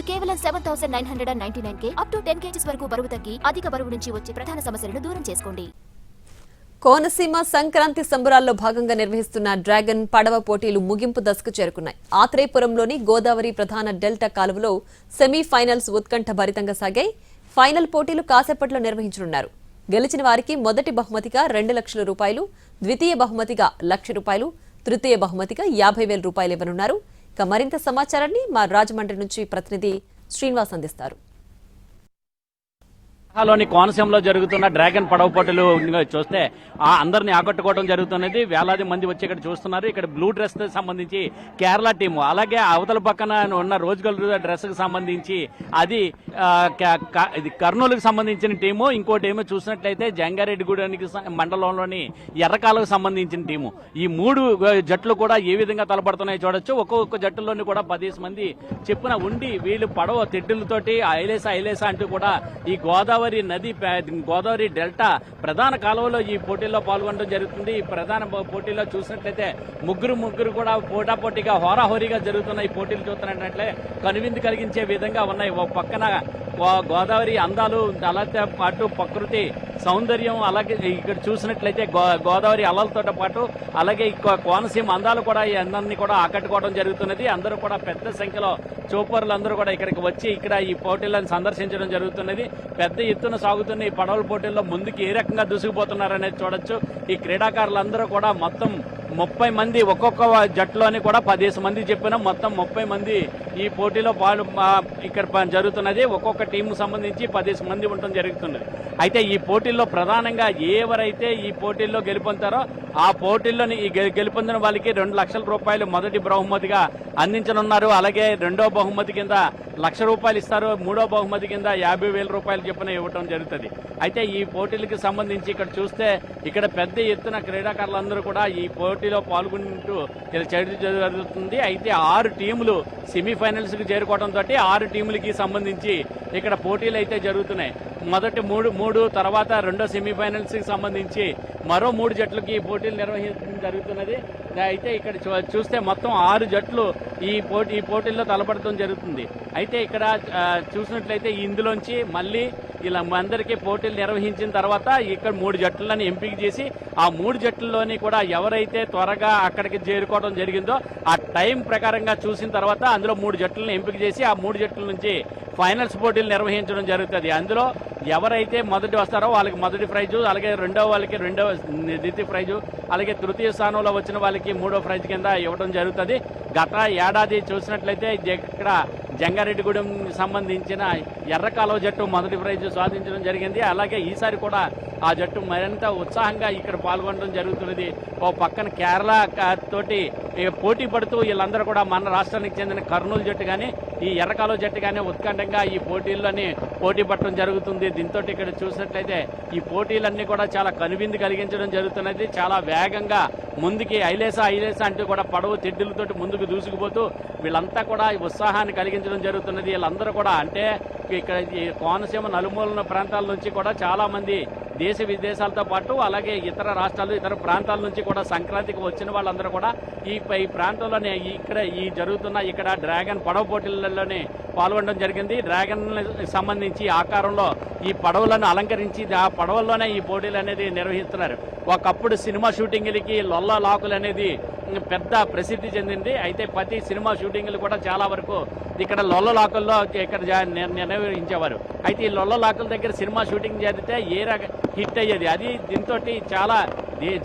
కేవలం 7,999 up to 10 kgs వరకు బరువు తగ్గి అధిక బరువు నుంచి వచ్చే ప్రధాన సమస్యలను దూరం చేసుకోండి. కోనసీమ సంక్రాంతి సంబరాల్లో భాగంగా నిర్వహిస్తున్న డ్రాగన్ పడవ పోటీలు ముగింపు దశకు చేరుకున్నాయి. ఆత్రేయపురంలోని గోదావరి ప్రధాన డెల్టా కాలువలో సెమీఫైనల్స్ ఉత్కంఠ భరితంగా సాగాయి. ఫైనల్ పోటీలు కాసేపట్లో నిర్వహించనున్నారు. గెలిచిన వారికి మొదటి బహుమతిగా 2 లక్షల రూపాయలు, ద్వితీయ బహుమతిగా ₹1,00,000, తృతీయ బహుమతిగా ₹50,000 ఇవ్వనున్నారు. ఇక మరింత సమాచారాన్ని మా రాజమండ్రి నుంచి ప్రతినిధి శ్రీనివాస్ అందిస్తారు. లోని కోనసీమలో జరుగుతున్న డ్రాగన్ పడవ పోటీలు చూస్తే అందరినీ ఆకట్టుకోవడం జరుగుతున్నది. వేలాది మంది వచ్చి ఇక్కడ చూస్తున్నారు. ఇక్కడ బ్లూ డ్రెస్ సంబంధించి కేరళ టీము, అలాగే అవతల పక్కన ఉన్న రోజుగల్ డ్రెస్ కి సంబంధించి అది కర్నూలుకు సంబంధించిన టీము. ఇంకోటి ఏమో చూసినట్లయితే జంగారెడ్డిగూడెనికి మండలంలోని ఎర్రకాలకు సంబంధించిన టీము. ఈ 3 జట్లు కూడా ఏ విధంగా తలపడుతున్నాయో చూడొచ్చు. ఒక్కొక్క జట్టులోని కూడా 10 మంది చెప్పున ఉండి వీళ్ళు పడవ తెడ్డులతోటి ఐలేసా అంటూ కూడా ఈ గోదావరి నది, గోదావరి డెల్టా ప్రధాన కాలువలో ఈ పోటీల్లో పాల్గొనడం జరుగుతుంది. ఈ ప్రధాన పోటీల్లో చూసినట్లయితే ముగ్గురు కూడా పోటాపోటీగా హోరాహోరీగా జరుగుతున్న ఈ పోటీలు చూస్తున్నట్లయితే కనువిందు కలిగించే విధంగా ఉన్నాయి. ఒక పక్కన గోదావరి అందాలు, అలాగే పాటు ప్రకృతి సౌందర్యం, అలాగే ఇక్కడ చూసినట్లయితే గోదావరి అలలతో పాటు అలాగే కోనసీమ అందాలు కూడా ఈ అందరినీ కూడా ఆకట్టుకోవడం జరుగుతున్నది. అందరూ కూడా పెద్ద సంఖ్యలో చూపర్లు అందరూ కూడా ఇక్కడికి వచ్చి ఇక్కడ ఈ పోటీలను సందర్శించడం జరుగుతున్నది. పెద్ద ఎత్తున సాగుతున్న ఈ పడవల పోటీల్లో ముందుకు ఏ రకంగా దూసుకుపోతున్నారనేది చూడొచ్చు. ఈ క్రీడాకారులందరూ కూడా మొత్తం 30 మంది, ఒక్కొక్క జట్టులోని కూడా 10 మంది చెప్పిన మొత్తం 30 మంది ఈ పోటీలో ఇక్కడ జరుగుతున్నది. ఒక్కొక్క టీంకు సంబంధించి 10 మంది ఉండటం జరుగుతున్నది. అయితే ఈ పోటీల్లో ప్రధానంగా ఎవరైతే ఈ పోటీల్లో గెలుపొందారో ఆ పోటీల్లోని ఈ గెలుపొందిన వాళ్ళకి ₹2,00,000 మొదటి బహుమతిగా అందించనున్నారు. అలాగే రెండో బహుమతి కింద ₹1,00,000 ఇస్తారు. మూడో బహుమతి కింద ₹50,000 చొప్పున ఇవ్వడం జరుగుతుంది. అయితే ఈ పోటీలకు సంబంధించి ఇక్కడ చూస్తే ఇక్కడ పెద్ద ఎత్తున క్రీడాకారులందరూ కూడా ఈ పోటీలో పాల్గొంటూ చేయడం జరుగుతుంది. అయితే 6 టీములు సెమీఫైనల్స్ కి చేరుకోవడంతో 6 టీములకి సంబంధించి ఇక్కడ పోటీలు అయితే జరుగుతున్నాయి. మొదటి మూడు తర్వాత రెండో సెమీఫైనల్స్ కి సంబంధించి మరో 3 జట్లకి పోటీలు నిర్వహించడం జరుగుతున్నది. అయితే ఇక్కడ చూస్తే మొత్తం 6 జట్లు ఈ పోటీల్లో తలపడటం జరుగుతుంది. అయితే ఇక్కడ చూసినట్లయితే ఇందులోంచి మళ్ళీ ఇలా అందరికీ పోటీలు నిర్వహించిన తర్వాత ఇక్కడ 3 జట్లను ఎంపిక చేసి ఆ 3 జట్లలోని కూడా ఎవరైతే త్వరగా అక్కడికి చేరుకోవడం జరిగిందో ఆ టైం ప్రకారంగా చూసిన తర్వాత అందులో 3 జట్లను ఎంపిక చేసి ఆ 3 జట్ల నుంచి ఫైనల్స్ పోటీలు నిర్వహించడం జరుగుతుంది. అందులో ఎవరైతే మొదటి వస్తారో వాళ్ళకి మొదటి ప్రైజు, అలాగే రెండో వాళ్ళకి ద్వితీయ ప్రైజు, అలాగే తృతీయ స్థానంలో వచ్చిన వాళ్ళకి 3వ ప్రైజ్ కింద ఇవ్వడం జరుగుతుంది. గత ఏడాది చూసినట్లయితే ఇక్కడ జంగారెడ్డిగూడెం సంబంధించిన ఎర్రకాలువ జట్టు మొదటి ప్రైజు సాధించడం జరిగింది. అలాగే ఈసారి కూడా ఆ జట్టు మరింత ఉత్సాహంగా ఇక్కడ పాల్గొనడం జరుగుతున్నది. ఓ పక్కన కేరళ తోటి పోటీ పడుతూ వీళ్ళందరూ కూడా మన రాష్ట్రానికి చెందిన కర్నూలు జట్టు కానీ ఈ ఎర్రకాలువ జట్టు కానీ ఉత్కంఠంగా ఈ పోటీల్లోని పోటీ పడటం జరుగుతుంది. దీంతో ఇక్కడ చూసినట్లయితే ఈ పోటీలన్నీ కూడా చాలా కనువిందు కలిగించడం జరుగుతున్నది. చాలా వేగంగా ముందుకి ఐలేసా అంటూ కూడా పడవ తెడ్డులతోటి ముందుకు దూసుకుపోతూ వీళ్ళంతా కూడా ఉత్సాహాన్ని కలిగించడం జరుగుతున్నది. వీళ్ళందరూ కూడా అంటే ఇక్కడ ఈ కోనసీమ నలుమూలన ప్రాంతాల నుంచి కూడా చాలా మంది దేశ విదేశాలతో పాటు అలాగే ఇతర రాష్ట్రాలు, ఇతర ప్రాంతాల నుంచి కూడా సంక్రాంతికి వచ్చిన వాళ్ళందరూ కూడా ఈ ప్రాంతంలోనే జరుగుతున్న ఇక్కడ డ్రాగన్ పడవ పోటీలలోనే పాల్గొనడం జరిగింది. డ్రాగన్ సంబంధించి ఆకారంలో ఈ పడవలను అలంకరించి ఆ పడవల్లోనే ఈ పోటీలు అనేది నిర్వహిస్తున్నారు. ఒకప్పుడు సినిమా షూటింగ్లకి లొల్ల లాకులు అనేది పెద్ద ప్రసిద్ధి చెందింది. అయితే ప్రతి సినిమా షూటింగ్లు కూడా చాలా వరకు ఇక్కడ లొల్ల లాకుల్లో ఇక్కడ నిర్వహించేవారు. అయితే ఈ లొల్ల లాకుల దగ్గర సినిమా షూటింగ్ జరిగితే హిట్ అయ్యేది. అది దీంతో చాలా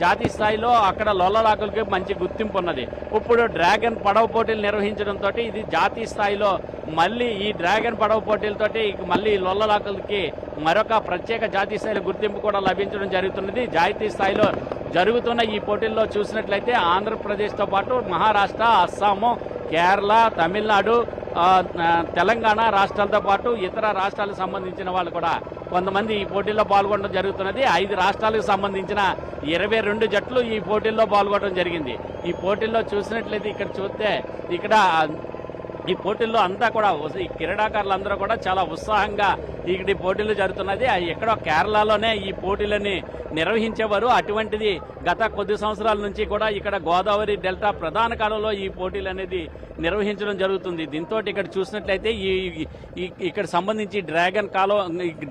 జాతీయ స్థాయిలో అక్కడ లొల్ల లాకులకి మంచి గుర్తింపు ఉన్నది. ఇప్పుడు డ్రాగన్ పడవ పోటీలు నిర్వహించడంతో ఇది జాతీయ స్థాయిలో మళ్ళీ ఈ డ్రాగన్ పడవ పోటీలతోటి మళ్ళీ లొల్ల లాకులకి మరొక ప్రత్యేక జాతీయ స్థాయిలో గుర్తింపు కూడా లభించడం జరుగుతున్నది. జాతీయ స్థాయిలో జరుగుతున్న ఈ పోటీల్లో చూసినట్లయితే ఆంధ్రప్రదేశ్తో పాటు మహారాష్ట్ర, అస్సాము, కేరళ, తమిళనాడు, తెలంగాణ రాష్ట్రాలతో పాటు ఇతర రాష్ట్రాలకు సంబంధించిన వాళ్ళు కూడా కొంతమంది ఈ పోటీల్లో పాల్గొనడం జరుగుతున్నది. 5 రాష్ట్రాలకు సంబంధించిన 22 జట్లు ఈ పోటీల్లో పాల్గొనడం జరిగింది. ఈ పోటీల్లో చూసినట్లయితే ఇక్కడ చూస్తే ఇక్కడ ఈ పోటీల్లో అంతా కూడా ఈ క్రీడాకారులందరూ కూడా చాలా ఉత్సాహంగా ఇక్కడ ఈ పోటీలు జరుగుతున్నది. ఎక్కడో కేరళలోనే ఈ పోటీలని నిర్వహించేవారు. అటువంటిది గత కొద్ది సంవత్సరాల నుంచి కూడా ఇక్కడ గోదావరి డెల్టా ప్రధాన కాలంలో ఈ పోటీలు అనేది నిర్వహించడం జరుగుతుంది. దీంతో ఇక్కడ చూసినట్లయితే ఇక్కడ సంబంధించి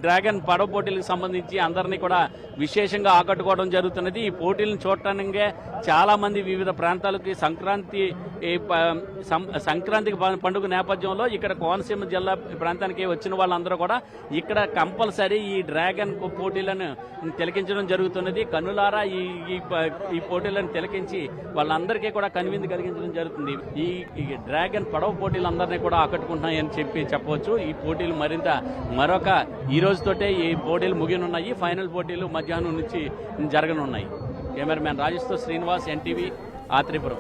డ్రాగన్ పడవ పోటీలకు సంబంధించి అందరినీ కూడా విశేషంగా ఆకట్టుకోవడం జరుగుతున్నది. ఈ పోటీలను చూడటానికే చాలా మంది వివిధ ప్రాంతాలకి సంక్రాంతికి పండుగ నేపథ్యంలో ఇక్కడ కోనసీమ జిల్లా ప్రాంతానికి వచ్చిన వాళ్ళందరూ కూడా ఇక్కడ కంపల్సరీ ఈ డ్రాగన్ పోటీలను తిలకించడం జరుగుతున్నది. కన్నులారా ఈ పోటీలను తిలకించి వాళ్ళందరికీ కూడా కనువిందు కలిగించడం జరుగుతుంది. ఈ డ్రాగన్ పడవ పోటీలందరినీ కూడా ఆకట్టుకుంటున్నాయని చెప్పవచ్చు. ఈ పోటీలు ఈ రోజుతోటే ఈ పోటీలు ముగినున్నాయి. ఫైనల్ పోటీలు మధ్యాహ్నం నుంచి జరగనున్నాయి. కెమెరామ్యాన్ రాజేష్తో శ్రీనివాస్, ఎన్టీవీ, ఆత్రేయపురం.